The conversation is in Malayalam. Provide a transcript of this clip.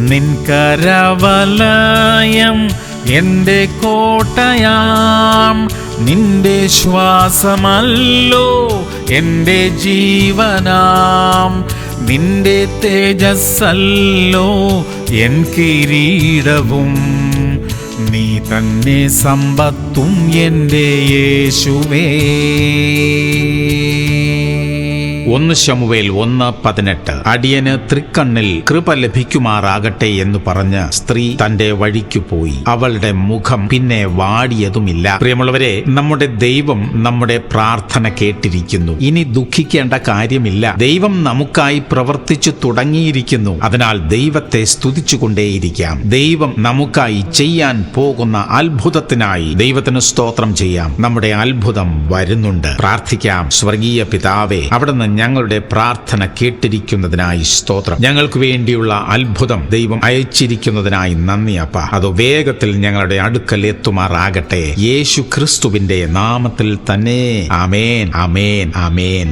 നിൻ കരവലയം എൻ്റെ കോട്ടയാം, നിന്റെ ശ്വാസമല്ലോ എൻ്റെ ജീവനാം, നിന്റെ തേജസ്സല്ലോ എൻ കിരീടവും, നീ തന്നെ സമ്പത്തും എൻ്റെ യേശുവേ. 1 ശമൂവേൽ 1:18. അടിയന് തൃക്കണ്ണിൽ കൃപ ലഭിക്കുമാറാകട്ടെ എന്ന് പറഞ്ഞ് സ്ത്രീ തന്റെ വഴിക്കു പോയി, അവളുടെ മുഖം പിന്നെ വാടിയതുമില്ല. പ്രിയമുള്ളവരെ, നമ്മുടെ ദൈവം നമ്മുടെ പ്രാർത്ഥന കേട്ടിരിക്കുന്നു. ഇനി ദുഃഖിക്കേണ്ട കാര്യമില്ല. ദൈവം നമുക്കായി പ്രവർത്തിച്ചു തുടങ്ങിയിരിക്കുന്നു. അതിനാൽ ദൈവത്തെ സ്തുതിച്ചുകൊണ്ടേയിരിക്കാം. ദൈവം നമുക്കായി ചെയ്യാൻ പോകുന്ന അത്ഭുതത്തിനായി ദൈവത്തിന് സ്തോത്രം ചെയ്യാം. നമ്മുടെ അത്ഭുതം വരുന്നുണ്ട്. പ്രാർത്ഥിക്കാം. സ്വർഗീയ പിതാവേ, അവിടുന്ന് ഞങ്ങളുടെ പ്രാർത്ഥന കേട്ടിരിക്കുന്നതിനായി സ്തോത്രം. ഞങ്ങൾക്ക് വേണ്ടിയുള്ള അത്ഭുതം ദൈവം അയച്ചിരിക്കുന്നതിനായി നന്ദി അപ്പ. അത് വേഗത്തിൽ ഞങ്ങളുടെ അടുക്കൽ എത്തുമാറാകട്ടെ. യേശു ക്രിസ്തുവിന്റെ നാമത്തിൽ തന്നെ. ആമേൻ, ആമേൻ, ആമേൻ.